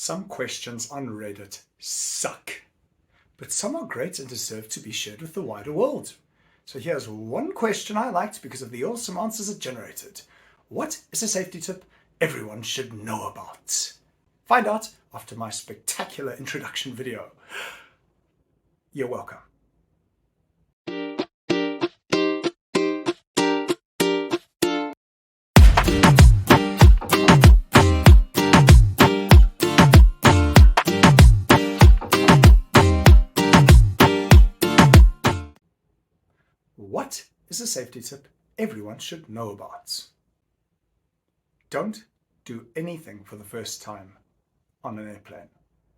Some questions on Reddit suck, but some are great and deserve to be shared with the wider world. So here's one question I liked because of the awesome answers it generated. What is a safety tip everyone should know about? Find out after my spectacular introduction video. You're welcome. What is a safety tip everyone should know about? Don't do anything for the first time on an airplane.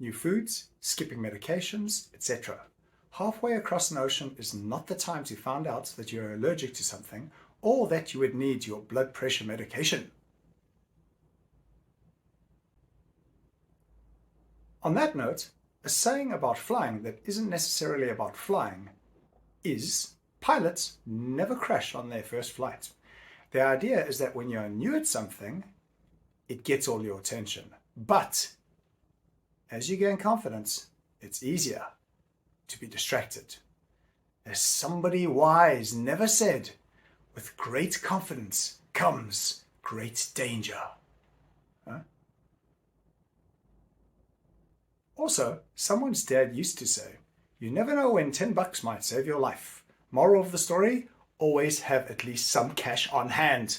New foods, skipping medications, etc. Halfway across an ocean is not the time to find out that you're allergic to something or that you would need your blood pressure medication. On that note, a saying about flying that isn't necessarily about flying is pilots never crash on their first flight. The idea is that when you're new at something, it gets all your attention. But as you gain confidence, it's easier to be distracted. As somebody wise never said, with great confidence comes great danger. Also, someone's dad used to say, you never know when $10 might save your life. Moral of the story, always have at least some cash on hand.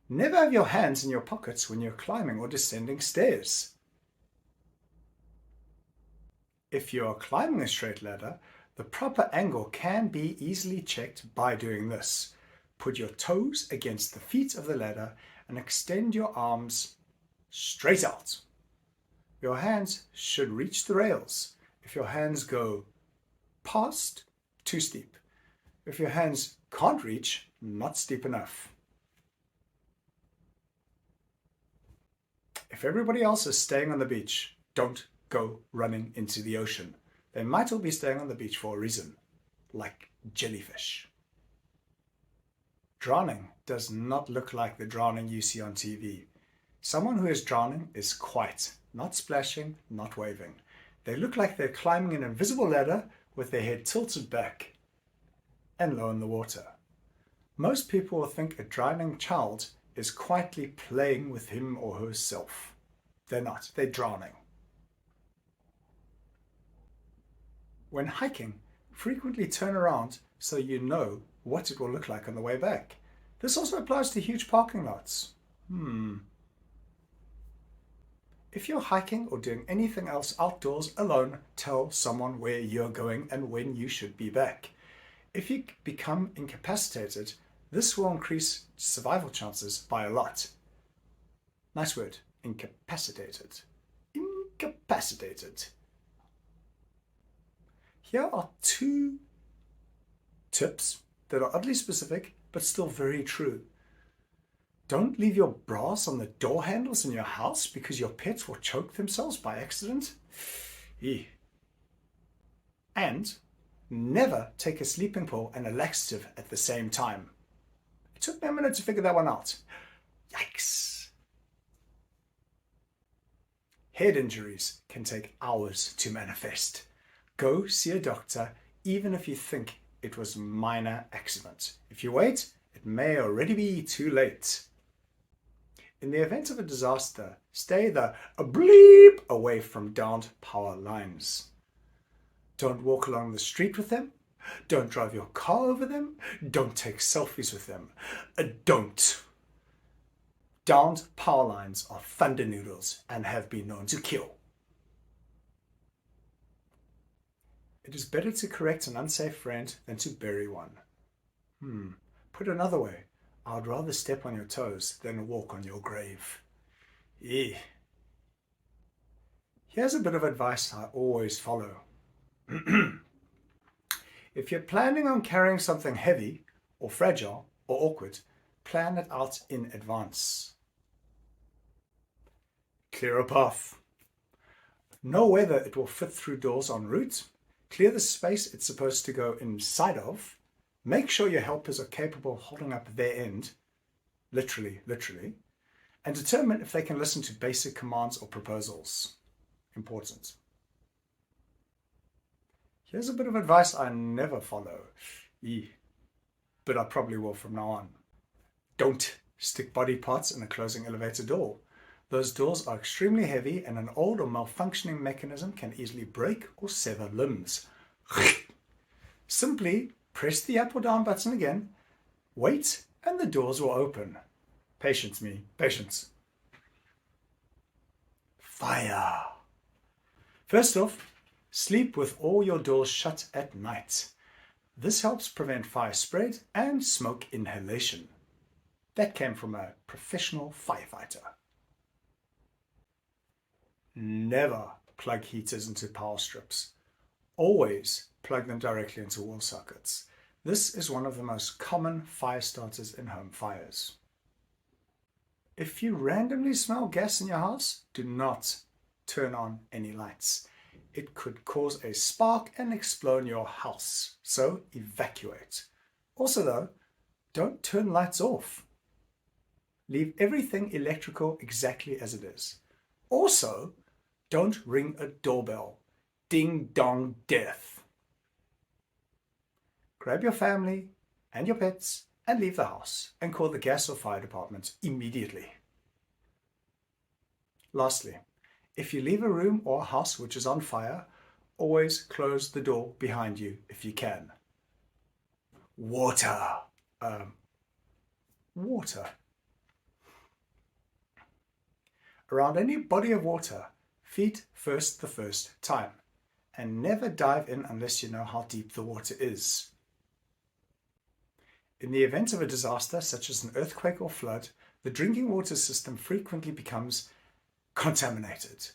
Never have your hands in your pockets when you're climbing or descending stairs. If you're climbing a straight ladder, the proper angle can be easily checked by doing this. Put your toes against the feet of the ladder and extend your arms straight out. Your hands should reach the rails. If your hands go past, too steep. If your hands can't reach, not steep enough. If everybody else is staying on the beach, don't go running into the ocean. They might all be staying on the beach for a reason, like jellyfish. Drowning does not look like the drowning you see on TV. Someone who is drowning is quiet, not splashing, not waving. They look like they're climbing an invisible ladder with their head tilted back and low in the water. Most people will think a drowning child is quietly playing with him or herself. They're not, they're drowning. When hiking, frequently turn around so you know what it will look like on the way back. This also applies to huge parking lots. If you're hiking or doing anything else outdoors alone, tell someone where you're going and when you should be back. If you become incapacitated, this will increase survival chances by a lot. Nice word, incapacitated. Incapacitated. Here are 2 tips that are oddly specific, but still very true. Don't leave your bras on the door handles in your house because your pets will choke themselves by accident. And never take a sleeping pill and a laxative at the same time. It took me a minute to figure that one out. Yikes. Head injuries can take hours to manifest. Go see a doctor even if you think it was a minor accident. If you wait, it may already be too late. In the event of a disaster, stay the bleep away from downed power lines. Don't walk along the street with them. Don't drive your car over them. Don't take selfies with them. Don't. Downed power lines are thunder noodles and have been known to kill. It is better to correct an unsafe friend than to bury one. Put another way. I would rather step on your toes than walk on your grave. Here's a bit of advice I always follow. If you're planning on carrying something heavy or fragile or awkward, plan it out in advance. Clear a path. Know whether it will fit through doors en route. Clear the space it's supposed to go inside of. Make sure your helpers are capable of holding up their end, literally, and determine if they can listen to basic commands or proposals. Important. Here's a bit of advice I never follow, but I probably will from now on. Don't stick body parts in a closing elevator door. Those doors are extremely heavy and an old or malfunctioning mechanism can easily break or sever limbs. Simply press the up or down button again, wait, and the doors will open. Patience, me. Patience. Fire. First off, sleep with all your doors shut at night. This helps prevent fire spread and smoke inhalation. That came from a professional firefighter. Never plug heaters into power strips. Always plug them directly into wall sockets. This is one of the most common fire starters in home fires. If you randomly smell gas in your house, do not turn on any lights. It could cause a spark and explode your house, so evacuate. Also though, don't turn lights off. Leave everything electrical exactly as it is. Also, don't ring a doorbell. Ding dong death. Grab your family and your pets and leave the house and call the gas or fire department immediately. Lastly, if you leave a room or a house which is on fire, always close the door behind you if you can. Water. Water. Around any body of water, feet first the first time, and never dive in unless you know how deep the water is. In the event of a disaster such as an earthquake or flood, the drinking water system frequently becomes contaminated.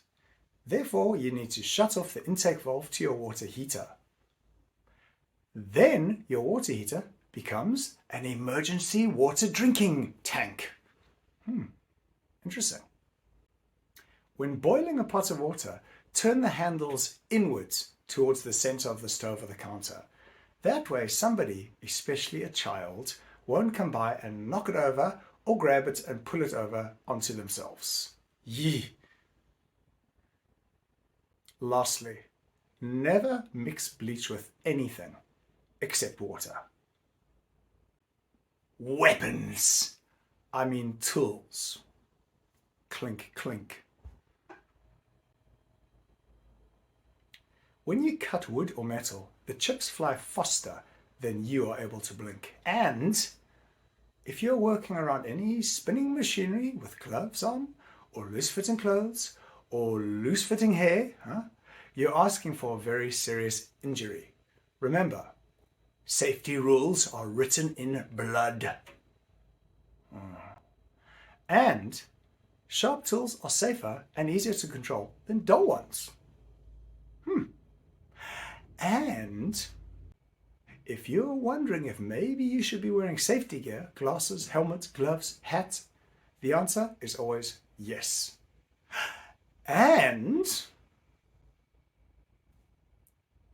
Therefore, you need to shut off the intake valve to your water heater. Then your water heater becomes an emergency water drinking tank. Interesting. When boiling a pot of water, turn the handles inwards towards the center of the stove or the counter. That way somebody, especially a child, won't come by and knock it over or grab it and pull it over onto themselves. Yee! Lastly, never mix bleach with anything except water. Weapons! I mean tools. Clink, clink. When you cut wood or metal, the chips fly faster than you are able to blink. And if you're working around any spinning machinery with gloves on, or loose-fitting clothes, or loose-fitting hair, you're asking for a very serious injury. Remember, safety rules are written in blood. And sharp tools are safer and easier to control than dull ones. And if you're wondering if maybe you should be wearing safety gear, glasses, helmet, gloves, hat, the answer is always yes. And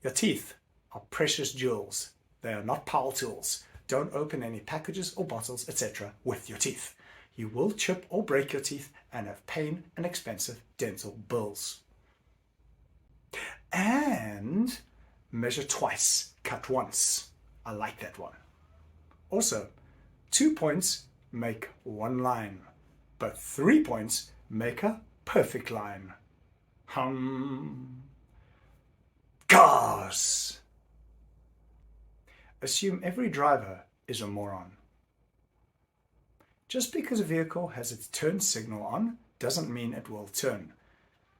your teeth are precious jewels. They are not power tools. Don't open any packages or bottles, etc. with your teeth. You will chip or break your teeth and have pain and expensive dental bills. And measure twice, cut once. I like that one. Also, 2 points make one line, but 3 points make a perfect line. Cars. Assume every driver is a moron. Just because a vehicle has its turn signal on doesn't mean it will turn.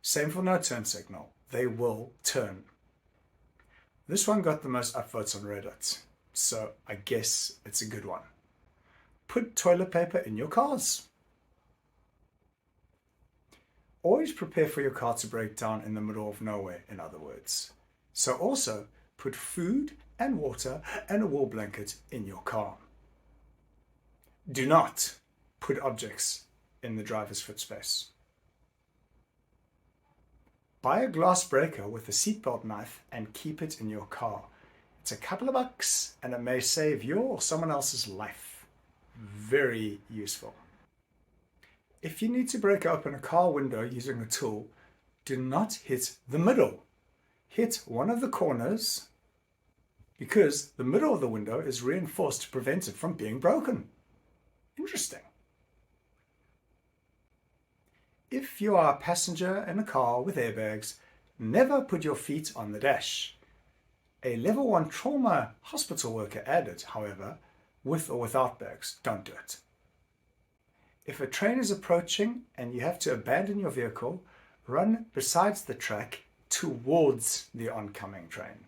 Same for no turn signal. They will turn. This one got the most upvotes on Reddit, so I guess it's a good one. Put toilet paper in your cars. Always prepare for your car to break down in the middle of nowhere, in other words. So also put food and water and a wool blanket in your car. Do not put objects in the driver's footspace. Buy a glass breaker with a seatbelt knife and keep it in your car. It's a couple of bucks and it may save your or someone else's life. Very useful. If you need to break open a car window using a tool, do not hit the middle. Hit one of the corners because the middle of the window is reinforced to prevent it from being broken. Interesting. If you are a passenger in a car with airbags, never put your feet on the dash. A level 1 trauma hospital worker added, however, with or without bags, don't do it. If a train is approaching and you have to abandon your vehicle, run besides the track towards the oncoming train.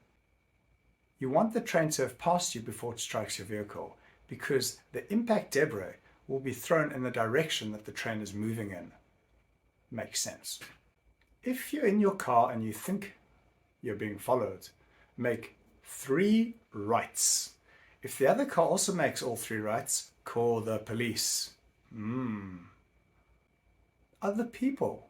You want the train to have passed you before it strikes your vehicle, because the impact debris will be thrown in the direction that the train is moving in. Makes sense. If you're in your car and you think you're being followed, make 3 rights. If the other car also makes all 3 rights, call the police. Other people.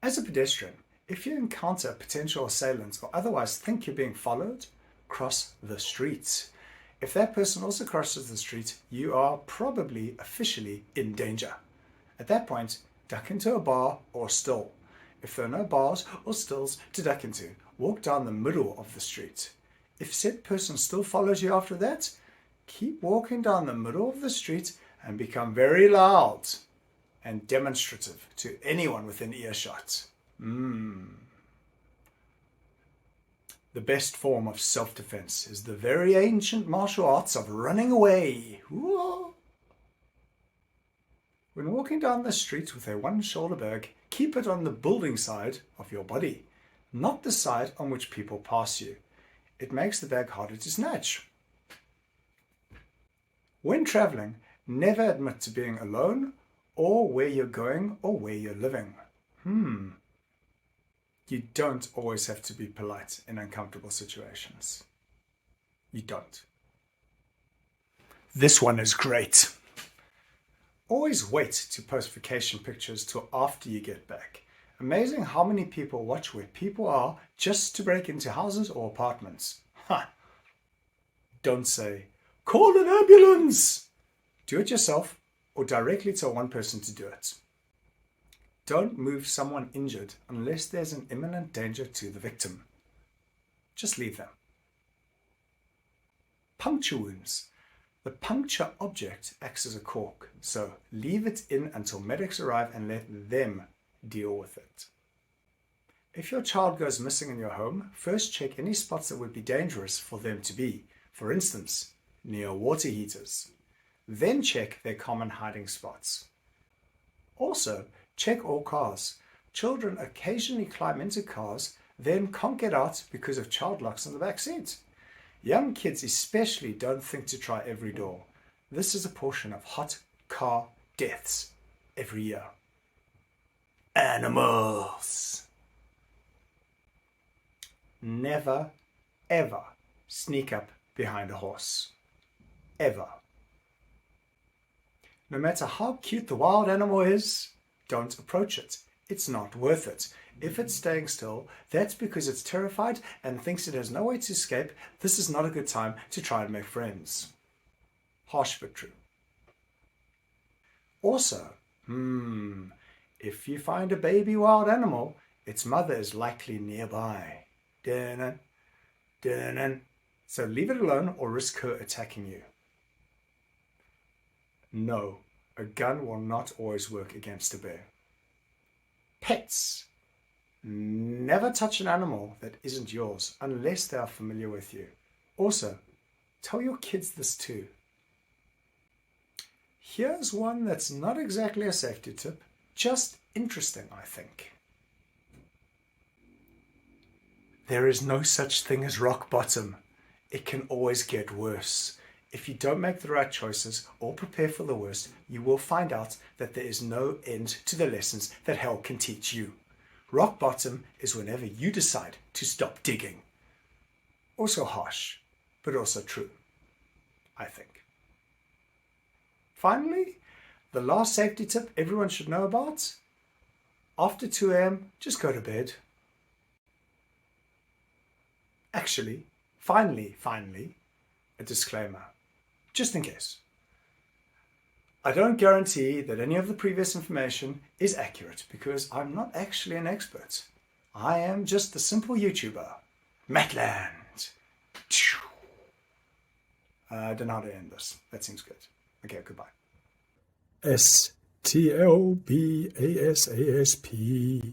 As a pedestrian, if you encounter potential assailants or otherwise think you're being followed, cross the street. If that person also crosses the street, you are probably officially in danger. At that point, duck into a bar or still. If there are no bars or stills to duck into, walk down the middle of the street. If said person still follows you after that, keep walking down the middle of the street and become very loud and demonstrative to anyone within earshot. The best form of self-defense is the very ancient martial arts of running away. Whoa. When walking down the street with a one-shoulder bag, keep it on the building side of your body, not the side on which people pass you. It makes the bag harder to snatch. When traveling, never admit to being alone or where you're going or where you're living. You don't always have to be polite in uncomfortable situations. You don't. This one is great. Always wait to post vacation pictures till after you get back. Amazing how many people watch where people are just to break into houses or apartments. Don't say, call an ambulance! Do it yourself or directly tell one person to do it. Don't move someone injured unless there's an imminent danger to the victim. Just leave them. Puncture wounds. The puncture object acts as a cork, so leave it in until medics arrive and let them deal with it. If your child goes missing in your home, first check any spots that would be dangerous for them to be, for instance, near water heaters. Then check their common hiding spots. Also, check all cars. Children occasionally climb into cars, then can't get out because of child locks in the back seat. Young kids especially don't think to try every door. This is a portion of hot car deaths every year. Animals. Never, ever sneak up behind a horse. Ever. No matter how cute the wild animal is, don't approach it. It's not worth it. If it's staying still, that's because it's terrified and thinks it has no way to escape. This is not a good time to try and make friends. Harsh but true. Also, if you find a baby wild animal, its mother is likely nearby. Dun-dun, dun-dun. So leave it alone or risk her attacking you. No, a gun will not always work against a bear. Pets. Never touch an animal that isn't yours unless they are familiar with you. Also, tell your kids this too. Here's one that's not exactly a safety tip, just interesting, I think. There is no such thing as rock bottom. It can always get worse. If you don't make the right choices or prepare for the worst, you will find out that there is no end to the lessons that hell can teach you. Rock bottom is whenever you decide to stop digging. Also harsh, but also true, I think. Finally, the last safety tip everyone should know about. After 2 a.m., just go to bed. Actually, finally, a disclaimer, just in case. I don't guarantee that any of the previous information is accurate because I'm not actually an expert. I am just the simple YouTuber. Matland. I don't know how to end this. That seems good. Okay, goodbye. STLBASASP